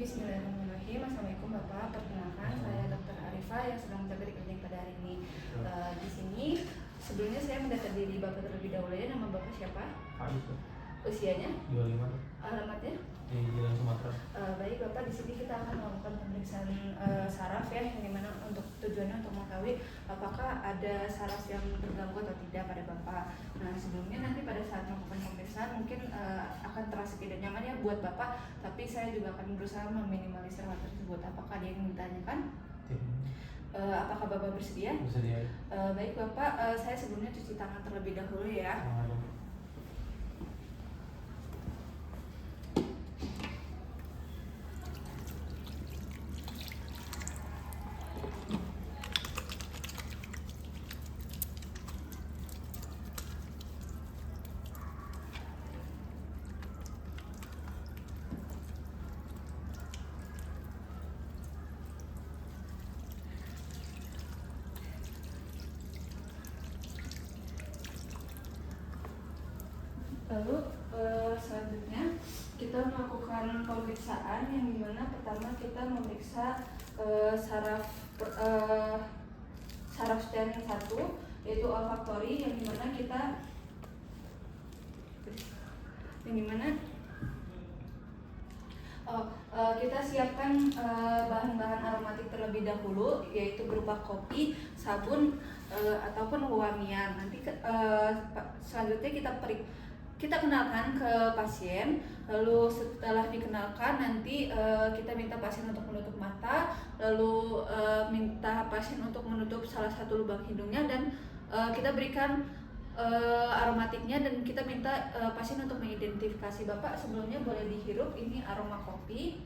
Bismillahirrahmanirrahim. Assalamualaikum Bapak. Perkenalkan, saya Dr. Arifah yang sedang menjaga di klinik pada hari ini. Di sini sebelumnya saya mendata diri Bapak terlebih dahulu ya. Nama Bapak siapa? Arif. Usianya? 25. Alamatnya? Di Jalan Sumatera. Baik Bapak, di sini kita akan melakukan pemeriksaan saraf ya, yang dimana untuk tujuannya untuk mengetahui apakah ada saraf yang terganggu atau tidak pada Bapak. Nah sebelumnya nanti pada saat melakukan pemeriksaan mungkin akan terasa tidak nyaman ya buat Bapak, tapi saya juga akan berusaha meminimalisir hal tersebut. Apakah ada yang ingin ditanyakan? Apakah Bapak bersedia? Bersedia. Baik Bapak, saya sebelumnya cuci tangan terlebih dahulu ya. Lalu selanjutnya kita melakukan pemeriksaan yang dimana pertama kita memeriksa saraf stem 1 yaitu olfaktori, yang dimana kita siapkan bahan-bahan aromatik terlebih dahulu, yaitu berupa kopi, sabun ataupun wangian. Nanti selanjutnya kita kenalkan ke pasien. Lalu setelah dikenalkan nanti kita minta pasien untuk menutup mata, lalu minta pasien untuk menutup salah satu lubang hidungnya, dan kita berikan aromatiknya, dan kita minta pasien untuk mengidentifikasi. Bapak sebelumnya boleh dihirup, ini aroma kopi.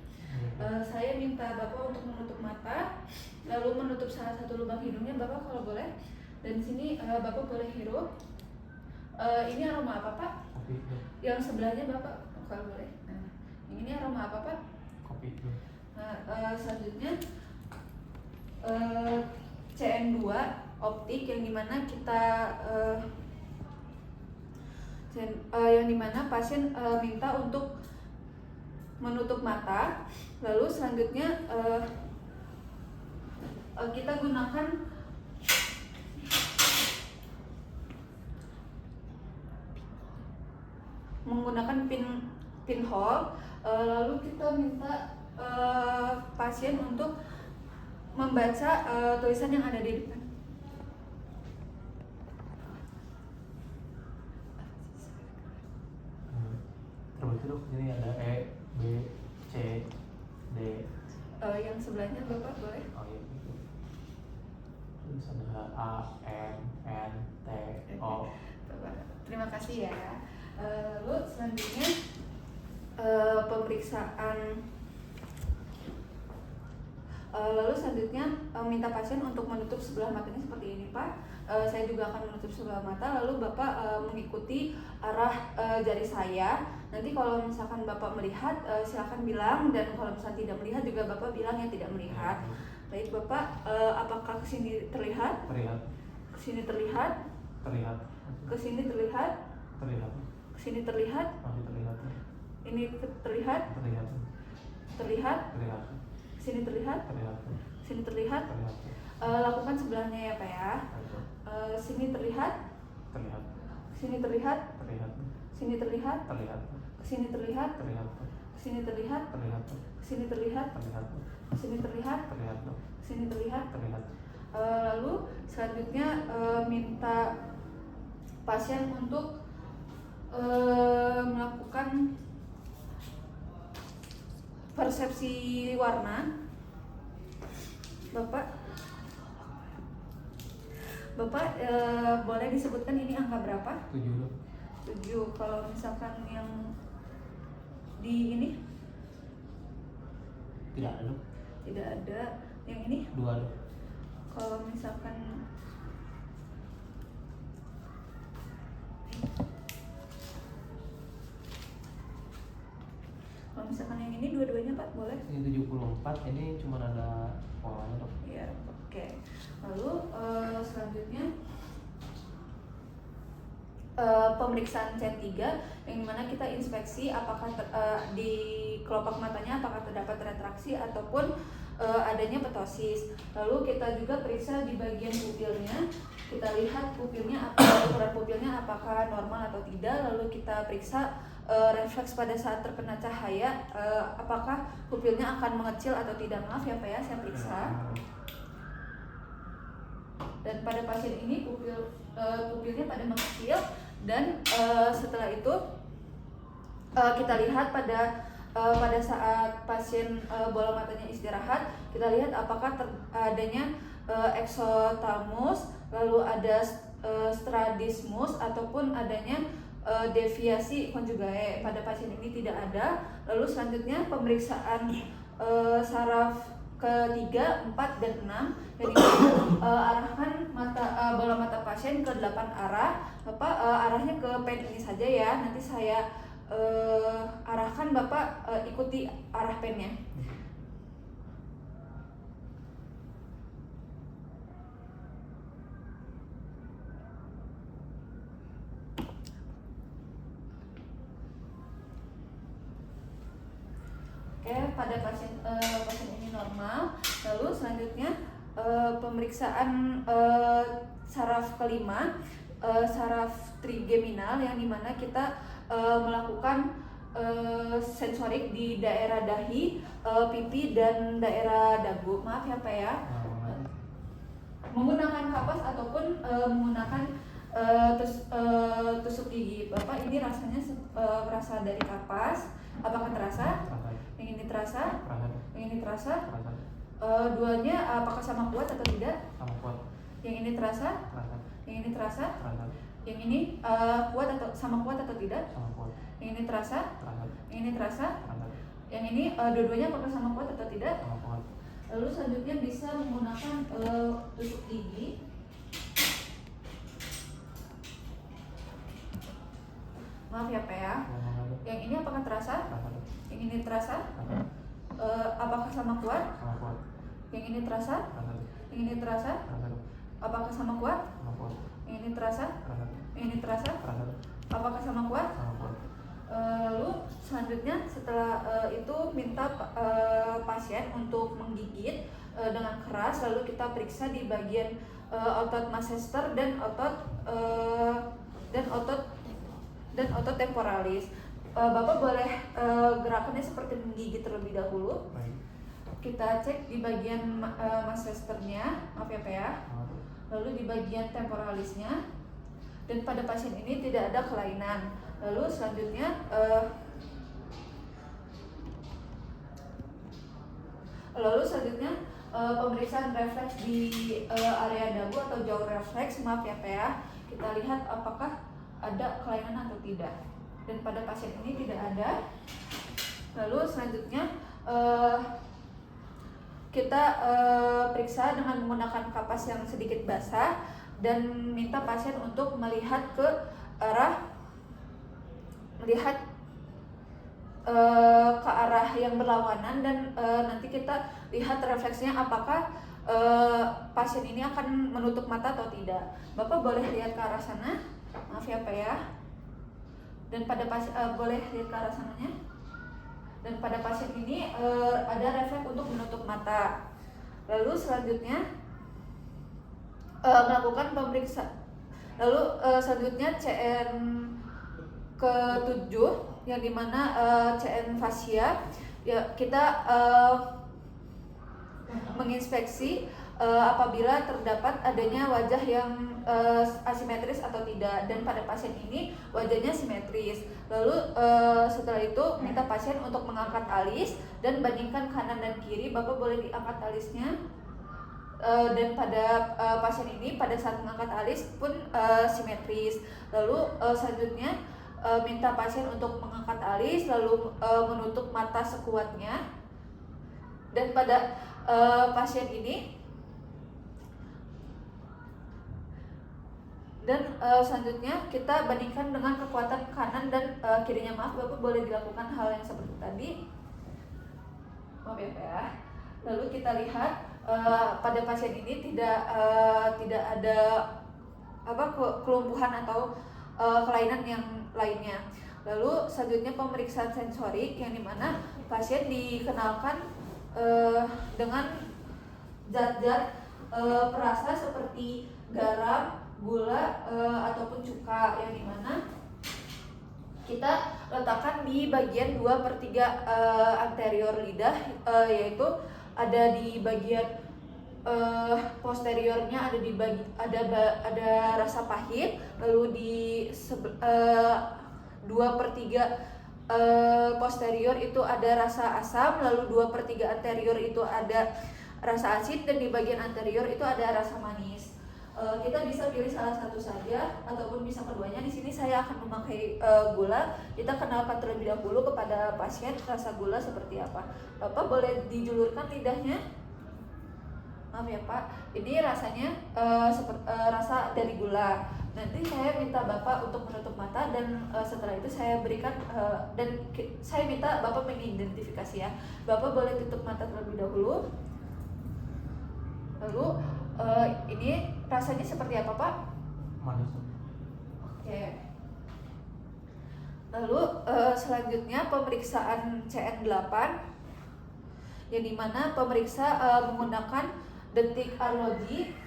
Saya minta Bapak untuk menutup mata, lalu menutup salah satu lubang hidungnya Bapak kalau boleh, dan sini Bapak boleh hirup. Ini aroma apa Pak? Kopi. Yang sebelahnya Bapak kalau boleh. Nah, ini aroma apa Pak? Kopi. Nah, selanjutnya CN2 optik, yang dimana pasien minta untuk menutup mata. Lalu selanjutnya kita gunakan menggunakan pinhole. Lalu kita minta pasien untuk membaca tulisan yang ada di depan. Terus dok, ini ada E, B, C, D. Yang sebelahnya Bapak boleh? Oh iya. Terus ada A, N, T, O. Terima kasih ya. Lalu selanjutnya pemeriksaan. Lalu selanjutnya minta pasien untuk menutup sebelah matanya seperti ini Pak. Saya juga akan menutup sebelah mata, lalu Bapak mengikuti arah jari saya. Nanti kalau misalkan Bapak melihat silakan bilang, dan kalau misalkan tidak melihat juga Bapak bilang yang tidak melihat. Baik Bapak, apakah kesini terlihat? Terlihat. Kesini terlihat? Terlihat. Kesini terlihat? Terlihat. Kesini terlihat? Masih terlihat. Ini terlihat? Terlihat. Terlihat? Terlihat. Sini terlihat? Terlihat. Sini terlihat? Terlihat. Lakukan sebelahnya ya Pak ya. Sini terlihat? Terlihat. Sini terlihat? Terlihat. Sini terlihat? Terlihat. Sini terlihat? Terlihat. Sini terlihat? Terlihat. Sini terlihat? Terlihat. Sini terlihat? Terlihat. Sini terlihat? Terlihat. Lalu selanjutnya minta pasien untuk melakukan persepsi warna. Bapak boleh disebutkan ini angka berapa? 7 dok. 7. Kalau misalkan yang di ini? Tidak ada dok. Tidak ada. Yang ini? 2 dok. Kalau misalkan yang ini dua-duanya Pak, boleh? Ini 74, ini cuma ada polanya dok. Iya, oke. Lalu selanjutnya pemeriksaan C3 yang dimana kita inspeksi apakah di kelopak matanya apakah terdapat retraksi ataupun adanya ptosis. Lalu kita juga periksa di bagian pupilnya, kita lihat pupilnya ukuran pupilnya apakah normal atau tidak. Lalu kita periksa refleks pada saat terkena cahaya, apakah pupilnya akan mengecil atau tidak. Maaf ya Pak ya, saya periksa. Dan pada pasien ini pupilnya pada mengecil. Dan setelah itu kita lihat pada saat pasien bola matanya istirahat, kita lihat apakah adanya exophthalmos, lalu ada strabismus ataupun adanya deviasi conjugae. Pada pasien ini tidak ada. Lalu selanjutnya pemeriksaan saraf ketiga, 4, dan 6. Jadi arahkan bola mata pasien ke 8 arah. Bapak arahnya ke pen ini saja ya. Nanti saya arahkan, Bapak ikuti arah pennya. Oke, pada pasien ini normal. Lalu selanjutnya pemeriksaan saraf kelima, saraf trigeminal, yang dimana kita melakukan sensorik di daerah dahi, pipi, dan daerah dagu. Maaf ya Pak ya. Menggunakan kapas ataupun menggunakan tusuk gigi. Bapak ini rasanya berasal dari kapas. Apakah terasa? Yang ini terasa? Yang ini terasa? Duanya apakah sama kuat atau tidak? Sama kuat. Yang ini terasa? Yang ini terasa? Yang ini kuat atau sama kuat atau tidak? Sama kuat. Yang ini terasa? Yang ini terasa? Yang ini dua-duanya apakah sama kuat atau tidak? Sama kuat. Lalu selanjutnya bisa menggunakan tusuk gigi. Maaf ya Pak ya. Yang ini apakah terasa? Yang ini terasa? Apakah sama kuat? Sama kuat. Yang ini terasa? Yang ini terasa? Apakah sama kuat? Sama kuat. Yang ini terasa? Yang ini terasa? Apakah sama kuat? Sama kuat. Lalu selanjutnya setelah itu minta pasien untuk menggigit dengan keras. Lalu kita periksa di bagian otot masseter dan otot temporalis. Bapak boleh gerakannya seperti menggigit terlebih dahulu. Baik. Kita cek di bagian masseternya, maaf ya Pak ya. Lalu di bagian temporalisnya. Dan pada pasien ini tidak ada kelainan. Lalu selanjutnya pemeriksaan refleks di area dagu atau jaw refleks. Maaf ya Pak ya. Kita lihat apakah ada kelainan atau tidak. Dan pada pasien ini tidak ada. Lalu selanjutnya kita periksa dengan menggunakan kapas yang sedikit basah dan minta pasien untuk melihat ke arah yang berlawanan. Dan nanti kita lihat refleksnya apakah pasien ini akan menutup mata atau tidak. Bapak boleh lihat ke arah sana. Maaf ya Pak ya. Dan pada pasien boleh lihat ke arah sananya. Dan pada pasien ini ada refleks untuk menutup mata. Lalu selanjutnya melakukan pemeriksaan. Lalu selanjutnya CN ke-7 yang dimana CN fasia. Ya, kita menginspeksi apabila terdapat adanya wajah yang asimetris atau tidak. Dan pada pasien ini wajahnya simetris. Lalu setelah itu minta pasien untuk mengangkat alis dan bandingkan kanan dan kiri. Bapak boleh diangkat alisnya. Dan pada pasien ini pada saat mengangkat alis pun simetris. Lalu selanjutnya minta pasien untuk mengangkat alis lalu menutup mata sekuatnya. Dan pada pasien ini selanjutnya kita bandingkan dengan kekuatan kanan dan kirinya. Maaf, Bapak boleh dilakukan hal yang seperti tadi. Maaf ya Pak ya. Lalu kita lihat pada pasien ini tidak ada kelumpuhan atau kelainan yang lainnya. Lalu selanjutnya pemeriksaan sensorik yang dimana pasien dikenalkan dengan zat-zat perasa seperti garam, gula ataupun cuka, yang dimana kita letakkan di bagian 2/3 anterior lidah, yaitu ada di bagian posteriornya ada rasa pahit, lalu di 2/3 posterior itu ada rasa asam, lalu 2/3 anterior itu ada rasa asin, dan di bagian anterior itu ada rasa manis. Kita bisa pilih salah satu saja ataupun bisa keduanya. Di sini saya akan memakai gula. Kita kenalkan terlebih dahulu kepada pasien rasa gula seperti apa. Bapak boleh dijulurkan lidahnya. Maaf ya Pak, ini rasanya rasa dari gula. Nanti saya minta Bapak untuk menutup mata, dan setelah itu saya berikan dan saya minta Bapak mengidentifikasi ya. Bapak boleh tutup mata terlebih dahulu. Lalu ini rasanya seperti apa Pak? Manis. Oke. Lalu selanjutnya pemeriksaan CN8, yang dimana pemeriksa menggunakan detik arloji.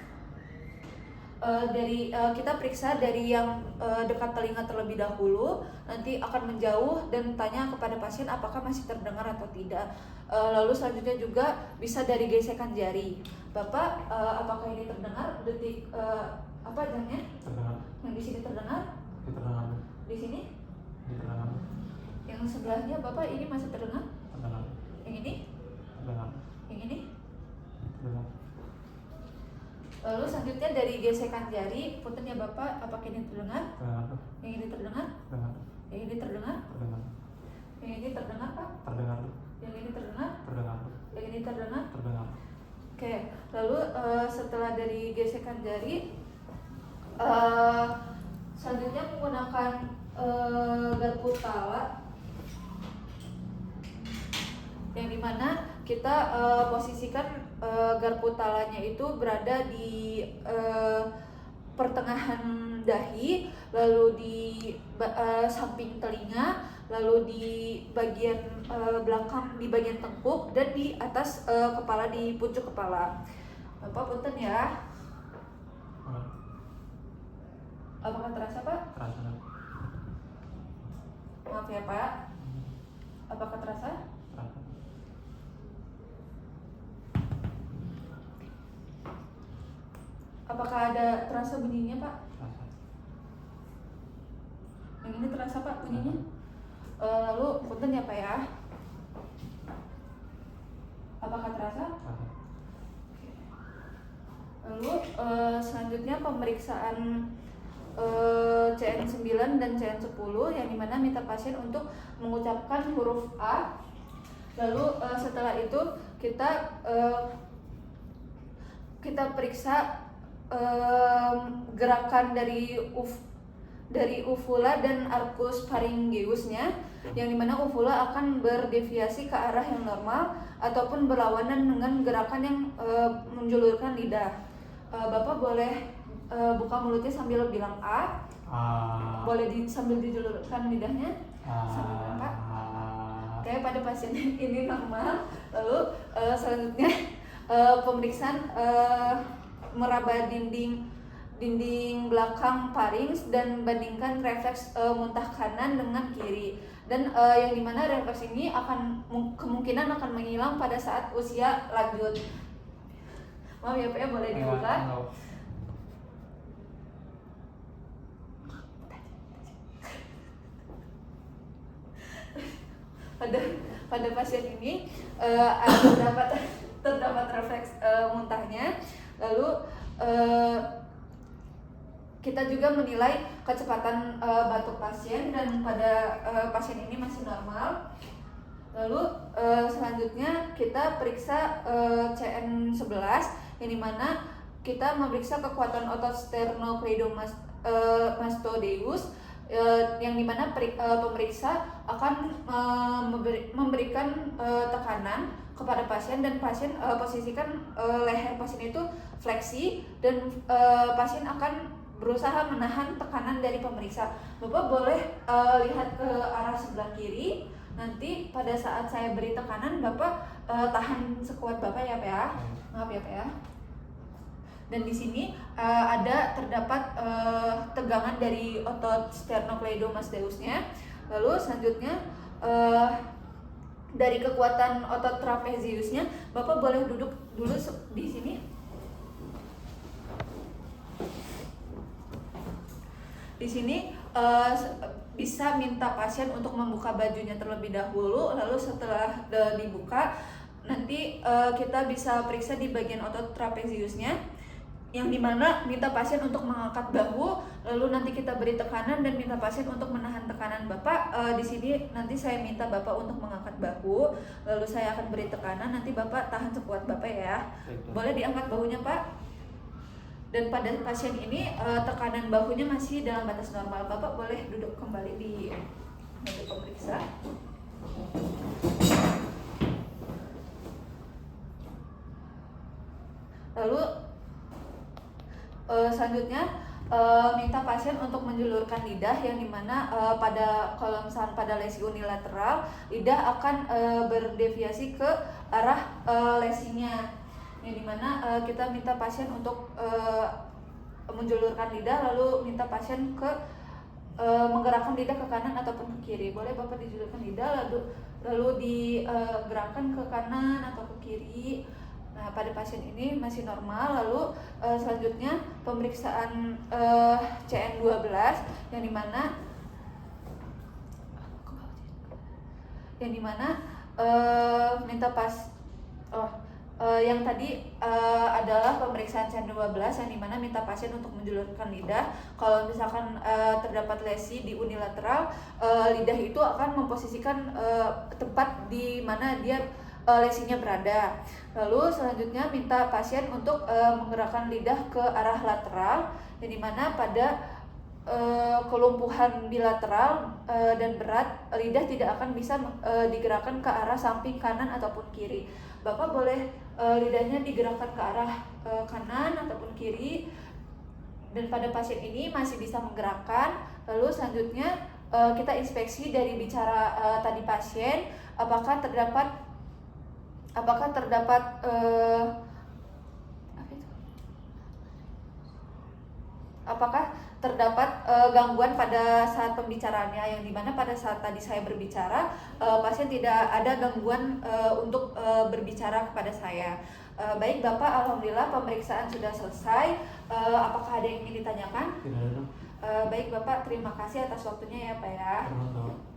Kita periksa dari yang dekat telinga terlebih dahulu, nanti akan menjauh dan tanya kepada pasien apakah masih terdengar atau tidak. Lalu selanjutnya juga bisa dari gesekan jari. Bapak, apakah ini terdengar detik apa jamnya? Terdengar. Yang di sini terdengar? Terdengar. Di sini? Terdengar. Yang sebelahnya Bapak ini masih terdengar? Terdengar. Yang ini? Terdengar. Yang ini? Terdengar. Lalu selanjutnya dari gesekan jari, punten ya Bapak, apakah ini terdengar? Terdengar. Yang ini terdengar? Terdengar. Yang ini terdengar? Terdengar. Yang ini terdengar Pak? Terdengar. Yang ini terdengar? Terdengar. Yang ini terdengar? Terdengar. Oke, lalu setelah dari gesekan jari, selanjutnya menggunakan garpu tala, yang dimana kita posisikan garpu talanya itu berada di pertengahan dahi, lalu di samping telinga, lalu di bagian belakang, di bagian tengkuk, dan di atas kepala, di pucuk kepala. Bapak punten ya. Apakah terasa Pak? Terasa. Maaf ya Pak. Apakah terasa? Terasa. Apakah ada terasa bunyinya Pak? Terasa. Yang ini terasa Pak bunyinya? Lalu punten ya Pak ya. Apakah terasa? Terasa. Lalu selanjutnya pemeriksaan CN9 dan CN10, yang dimana minta pasien untuk mengucapkan huruf A. Lalu setelah itu kita periksa gerakan dari uvula dan arcus pharyngeusnya, yang dimana uvula akan berdeviasi ke arah yang normal ataupun berlawanan dengan gerakan yang menjulurkan lidah. Bapak boleh buka mulutnya sambil bilang A. Boleh sambil dijulurkan lidahnya sambil bilang Pak. Oke, pada pasien ini normal. Lalu selanjutnya pemeriksaan meraba dinding belakang farinks dan bandingkan refleks muntah kanan dengan kiri, dan yang dimana refleks ini kemungkinan akan menghilang pada saat usia lanjut. Maaf ya Pak ya, boleh dibuka. Pada pasien ini terdapat refleks muntahnya. Lalu kita juga menilai kecepatan batuk pasien, dan pada pasien ini masih normal. Lalu selanjutnya kita periksa CN11, yang dimana kita memeriksa kekuatan otot sternocleidomastoideus, yang dimana pemeriksa akan memberikan tekanan kepada pasien, dan pasien posisikan leher pasien itu fleksi, dan pasien akan berusaha menahan tekanan dari pemeriksa. Bapak boleh lihat ke arah sebelah kiri. Nanti pada saat saya beri tekanan, Bapak tahan sekuat Bapak ya Pak ya. Maaf ya Pak ya. Dan di sini terdapat tegangan dari otot sternocleidomastoidusnya. Lalu selanjutnya dari kekuatan otot trapeziusnya, Bapak boleh duduk dulu di sini. Di sini bisa minta pasien untuk membuka bajunya terlebih dahulu, lalu setelah dibuka nanti kita bisa periksa di bagian otot trapeziusnya, yang dimana minta pasien untuk mengangkat bahu, lalu nanti kita beri tekanan dan minta pasien untuk menahan tekanan. Bapak di sini nanti saya minta Bapak untuk mengangkat bahu, lalu saya akan beri tekanan, nanti Bapak tahan sekuat Bapak ya. Boleh diangkat bahunya Pak. Dan pada pasien ini tekanan bahunya masih dalam batas normal. Bapak boleh duduk kembali di meja pemeriksa. Lalu selanjutnya minta pasien untuk menjulurkan lidah, yang dimana kalau misalnya pada lesi unilateral, lidah akan berdeviasi ke arah lesinya, yang dimana kita minta pasien untuk menjulurkan lidah, lalu minta pasien menggerakkan lidah ke kanan ataupun ke kiri. Boleh Bapak dijulurkan lidah lalu digerakkan ke kanan atau ke kiri. Nah, pada pasien ini masih normal. Lalu selanjutnya pemeriksaan CN12, yang dimana yang tadi adalah pemeriksaan CN12, yang dimana minta pasien untuk menjulurkan lidah. Kalau misalkan terdapat lesi di unilateral, lidah itu akan memposisikan tempat di mana dia lesinya berada. Lalu selanjutnya minta pasien untuk menggerakkan lidah ke arah lateral, yang dimana pada kelumpuhan bilateral dan berat, lidah tidak akan bisa digerakkan ke arah samping kanan ataupun kiri. Bapak boleh lidahnya digerakkan ke arah kanan ataupun kiri, dan pada pasien ini masih bisa menggerakkan. Lalu selanjutnya kita inspeksi dari bicara tadi pasien, apakah terdapat gangguan pada saat pembicaraannya, yang dimana pada saat tadi saya berbicara pasien tidak ada gangguan untuk berbicara kepada saya. Baik Bapak, alhamdulillah pemeriksaan sudah selesai. Apakah ada yang ingin ditanyakan? Tidak ada. Baik Bapak, terima kasih atas waktunya ya Pak ya. Sama-sama.